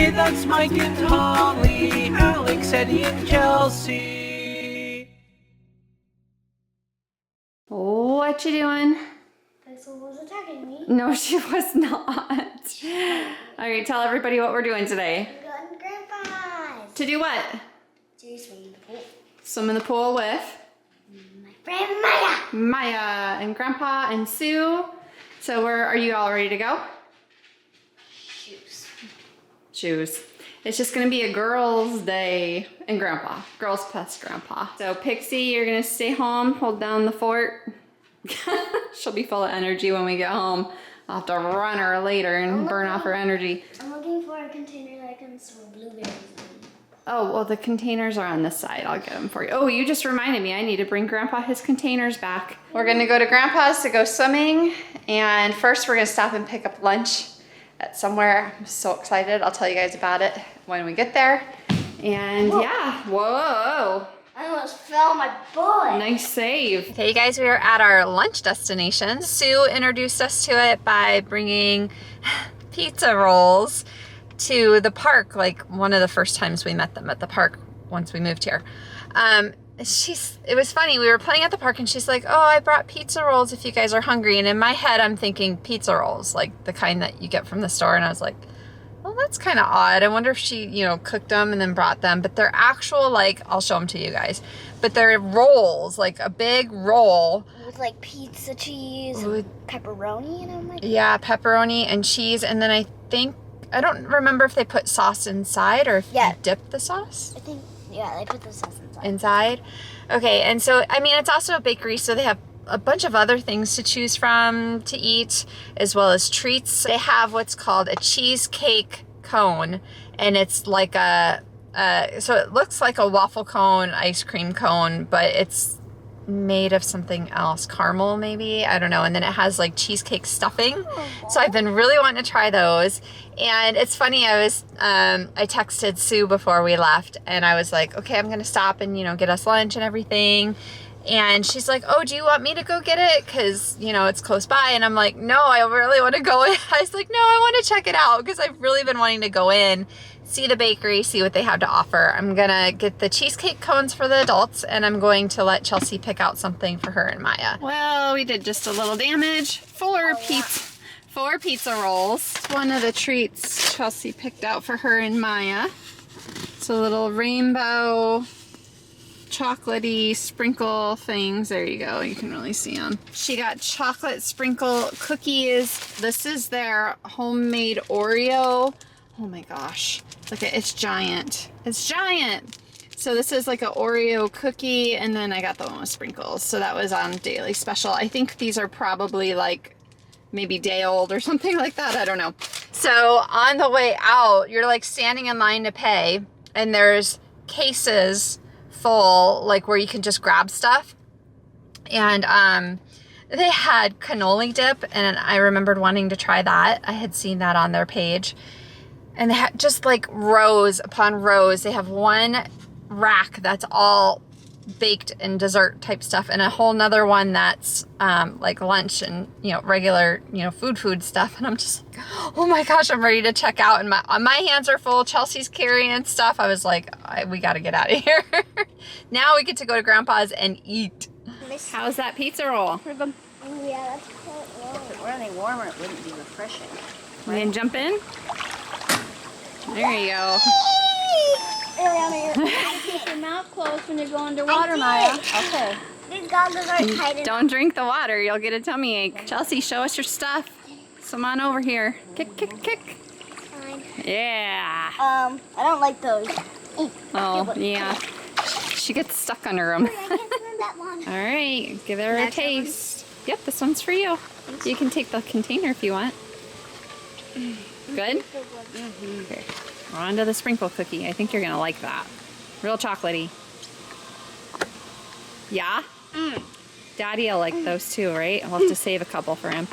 Hey, that's Mike and Holly, Alex, Eddie, and Chelsea. What you doing? Pencil was attacking me. No, she was not. All right, tell everybody what we're doing today. We're going to Grandpa's. To do what? To swim in the pool. Swim in the pool with My friend Maya. Maya and Grandpa and Sue. So are you all ready to go? Shoes. It's just gonna be a girls' day and Grandpa. Girls plus Grandpa. So Pixie, you're gonna stay home, hold down the fort. She'll be full of energy when we get home. I'll have to run her later and burn off her energy. I'm looking for a container that I can store blueberries in. Oh, well, the containers are on this side. I'll get them for you. Oh, you just reminded me. I need to bring Grandpa his containers back. We're gonna go to Grandpa's to go swimming. And first we're gonna stop and pick up lunch at somewhere. I'm so excited. I'll tell you guys about it when we get there. And yeah, whoa. I almost fell on my butt. Nice save. Okay, you guys, we are at our lunch destination. Sue introduced us to it by bringing pizza rolls to the park, like one of the first times we met them at the park once we moved here. It was funny, we were playing at the park and she's like, oh, I brought pizza rolls if you guys are hungry. And in my head, I'm thinking pizza rolls, like the kind that you get from the store. And I was like, well, that's kind of odd. I wonder if she, cooked them and then brought them. But they're actual, like, I'll show them to you guys. But they're rolls, like a big roll. With like pizza cheese and pepperoni in them. Like yeah, pepperoni and cheese. And then I don't remember if they put sauce inside or if you dip the sauce. I think, yeah, they put the sauce inside. Inside? Okay, and so, I mean, it's also a bakery, so they have a bunch of other things to choose from to eat, as well as treats. They have what's called a cheesecake cone, and it's like so it looks like a waffle cone, ice cream cone, but it's made of something else, caramel maybe, I don't know. And then it has like cheesecake stuffing. So I've been really wanting to try those. And it's funny, I texted Sue before we left and I was like, okay, I'm gonna stop and get us lunch and everything. And she's like, oh, do you want me to go get it? Because, it's close by. And I'm like, no, I really want to go in. I was like, no, I want to check it out because I've really been wanting to go in, see the bakery, see what they have to offer. I'm going to get the cheesecake cones for the adults and I'm going to let Chelsea pick out something for her and Maya. Well, we did just a little damage. Four pizza rolls. One of the treats Chelsea picked out for her and Maya. It's a little rainbow chocolatey sprinkle things. There you go. You can really see them. She got chocolate sprinkle cookies. This is their homemade Oreo. Oh my gosh. Look at it's giant. It's giant. So this is like an Oreo cookie and then I got the one with sprinkles. So that was on daily special. I think these are probably like maybe day old or something like that. I don't know. So on the way out, you're like standing in line to pay and there's cases full, like where you can just grab stuff. And they had cannoli dip and I remembered wanting to try that. I had seen that on their page. And they had just like rows upon rows. They have one rack that's all baked and dessert type stuff and a whole nother one that's like lunch and regular food stuff. And I'm just like, oh my gosh, I'm ready to check out and my hands are full. Chelsea's carrying stuff. I was like, we got to get out of here. Now we get to go to Grandpa's and eat. How's that pizza roll? yeah, that's quite warm. If it were any warmer, it wouldn't be refreshing. We can jump in? There you go. Keep your mouth closed when you go underwater, Maya. Okay. These goggles are tight enough. Don't drink the water. You'll get a tummy ache. Chelsea, show us your stuff. Come on over here. Kick, kick, kick. Fine. Yeah. I don't like those. Oh, yeah. She gets stuck under them. I can't swim that one. All right, give her a taste. Yep, this one's for you. You can take the container if you want. Good? Okay. On to the sprinkle cookie. I think you're going to like that. Real chocolatey. Yeah? Daddy will like those too, right? I'll have to save a couple for him.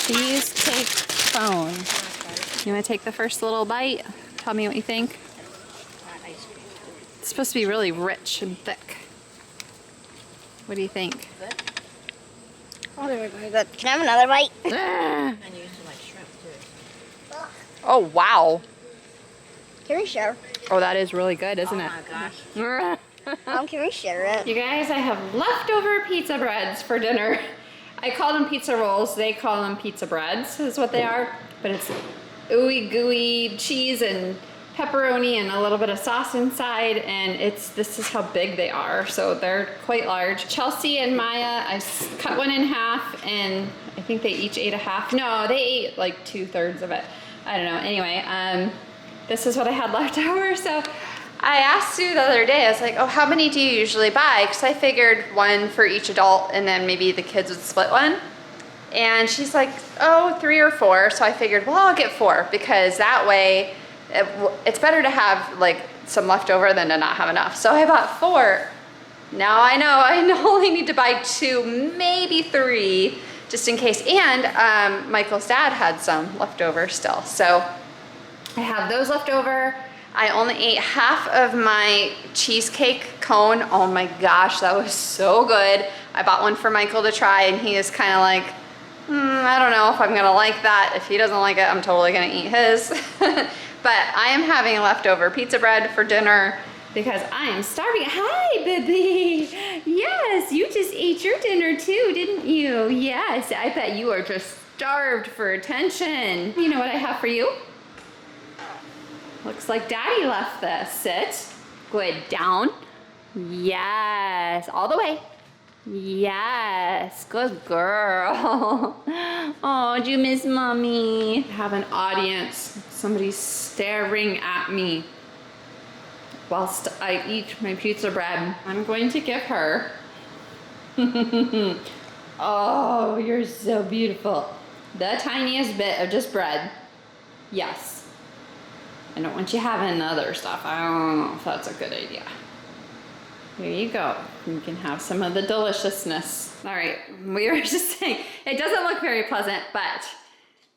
Cheesecake Cone. You want to take the first little bite? Tell me what you think. It's supposed to be really rich and thick. What do you think? Oh, they're very good. Can I have another bite? Oh, wow. Can we share? Oh, that is really good, isn't it? Oh my gosh. Can we share it? You guys, I have leftover pizza breads for dinner. I call them pizza rolls. They call them pizza breads, is what they are. But it's ooey gooey cheese and pepperoni and a little bit of sauce inside, and this is how big they are. So they're quite large. Chelsea and Maya, I cut one in half, and I think they each ate a half. No, they ate like 2/3 of it. I don't know. Anyway, this is what I had left over. So I asked Sue the other day, I was like, oh, how many do you usually buy? Because I figured one for each adult, and then maybe the kids would split one. And she's like, oh, 3 or 4. So I figured, well, I'll get 4, because that way it's better to have like some leftover than to not have enough. So I bought 4. Now I know I only need to buy 2, maybe 3, just in case. And Michael's dad had some leftover still. So I have those left over. I only ate half of my cheesecake cone. Oh my gosh, that was so good. I bought one for Michael to try, and he is kind of like, I don't know if I'm gonna like that. If he doesn't like it, I'm totally gonna eat his. But I am having leftover pizza bread for dinner because I am starving. Hi, baby. Yes, you just ate your dinner too, didn't you? Yes, I bet you are just starved for attention. You know what I have for you? Looks like Daddy left this. Sit. Good. Down. Yes. All the way. Yes. Good girl. Oh, do you miss Mommy? I have an audience. Somebody's staring at me whilst I eat my pizza bread. I'm going to give her. Oh, you're so beautiful. The tiniest bit of just bread. Yes. I don't want you having other stuff. I don't know if that's a good idea. Here you go. You can have some of the deliciousness. All right, we were just saying, it doesn't look very pleasant, but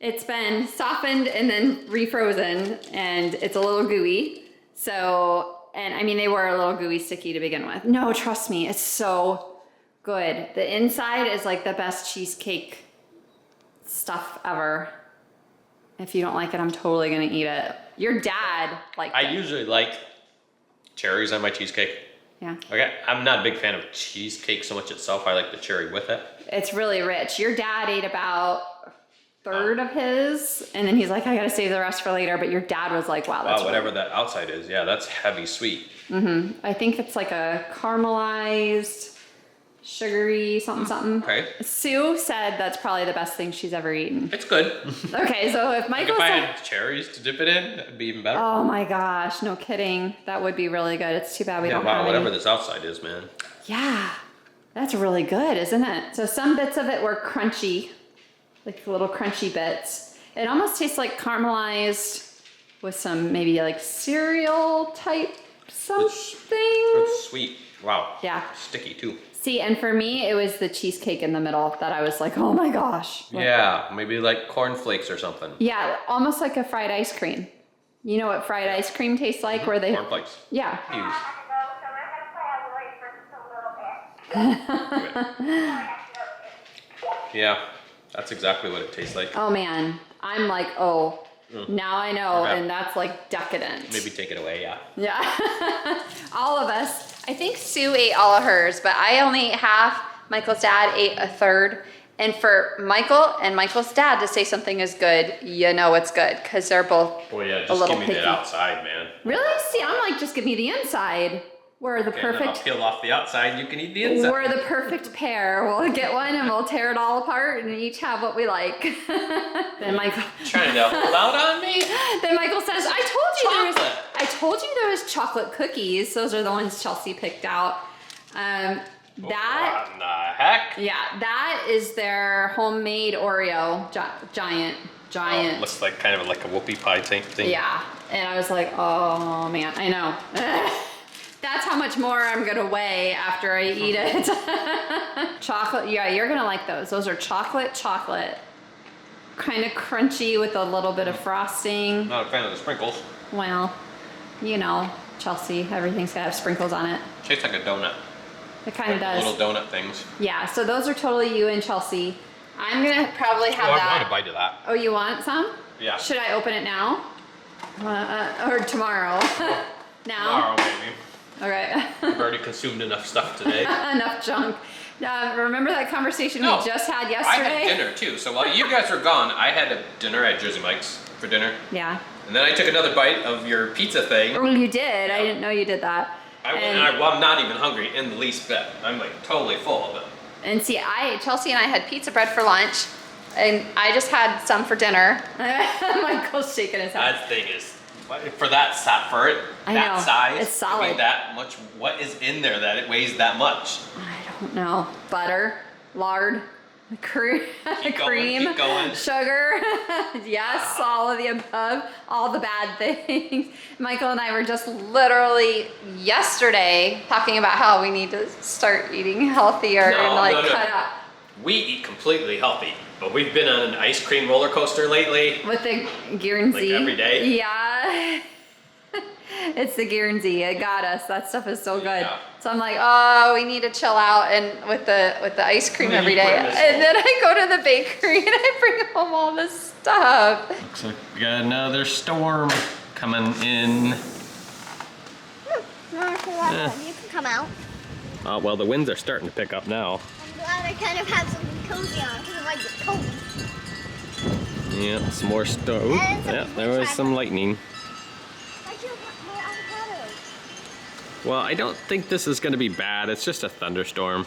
it's been softened and then refrozen, and it's a little gooey. So, and I mean, they were a little gooey sticky to begin with. No, trust me, it's so good. The inside is like the best cheesecake stuff ever. If you don't like it, I'm totally gonna eat it. Your dad liked it. I usually like cherries on my cheesecake. Yeah. Okay, I'm not a big fan of cheesecake so much itself. I like the cherry with it. It's really rich. Your dad ate about a third of his, and then he's like, I gotta save the rest for later. But your dad was like, wow, that's Wow, whatever that outside is, yeah, that's heavy sweet. Mm-hmm. I think it's like a caramelized, sugary something. Okay. Sue said that's probably the best thing she's ever eaten. It's good. Okay, so if Michael Like if I said, had cherries to dip it in, that'd be even better. oh my gosh, no kidding. That would be really good. It's too bad we Yeah, don't wow, have whatever any. this outside is, man. Yeah, that's really good, isn't it? So some bits of it were crunchy, like little crunchy bits. It almost tastes like caramelized with some maybe like cereal type something. It's sweet. Wow. Yeah. Sticky too. See, and for me, it was the cheesecake in the middle that I was like, oh my gosh. Yeah, maybe like cornflakes or something. Yeah, almost like a fried ice cream. You know what fried ice cream tastes like? Where they, Cornflakes. yeah. Use. Yeah, that's exactly what it tastes like. Oh man, I'm like, oh, now I know, Okay. and that's like decadent. Maybe take it away, yeah. Yeah, all of us. I think Sue ate all of hers, but I only ate half. Michael's dad ate a third. And for Michael and Michael's dad to say something is good, you know it's good, because they're both Well, yeah, a just little give me picky. that outside, man. Really? See, I'm like, just give me the inside. We're the Okay, then I'll perfect, peel off the outside, you can eat the inside. we're the perfect pair. We'll get one and we'll tear it all apart and each have what we like. Then Michael, Trying to hold out on me? then Michael says, Chocolate. I told you there was chocolate cookies. Those are the ones Chelsea picked out. That, What in the heck? yeah, that is their homemade Oreo giant. Oh, looks like kind of like a whoopie pie type thing. Yeah, and I was like, oh man, I know. That's how much more I'm gonna weigh after I eat it. Chocolate, yeah, you're gonna like those. Those are chocolate. Kind of crunchy with a little bit of frosting. Not a fan of the sprinkles. Well, you know, Chelsea, everything's gotta have sprinkles on it. Tastes like a donut. It kind of does. Little donut things. Yeah, so those are totally you and Chelsea. I'm gonna probably have Oh, I that. want a bite of that. Oh, you want some? Yeah. Should I open it now? Or tomorrow. Now? Tomorrow, maybe. Okay. I've already consumed enough stuff today. Enough junk. Remember that conversation No, we just had I yesterday? had dinner too. So while you guys were gone, I had a dinner at Jersey Mike's for dinner. Yeah. And then I took another bite of your pizza thing. Oh, you did. I didn't know you did that. I'm not even hungry in the least bit. I'm like totally full of it. And see, Chelsea and I had pizza bread for lunch, and I just had some for dinner. Michael's shaking his head. That thing is, for that size, I know, size, it's solid. to weigh that much. What is in there that it weighs that much? I don't know. Butter, lard, cream, Keep going. sugar. Yes, all of the above, all the bad things. Michael and I were just literally yesterday talking about how we need to start eating healthier and cut out. We eat completely healthy, but we've been on an ice cream roller coaster lately. With the Guernsey. Like every day? Yeah. It's the Guernsey. It got us. That stuff is so good. Yeah. So I'm like, oh, we need to chill out and with the ice cream every day. And then I go to the bakery and I bring home all this stuff. Looks like we got another storm coming in. You can come out. Oh, well, the winds are starting to pick up now. I'm glad I kind of have something cozy on because I like it cold. Yeah, some more storm. Yeah, there was some lightning. I do want more avocados. Well, I don't think this is going to be bad. It's just a thunderstorm.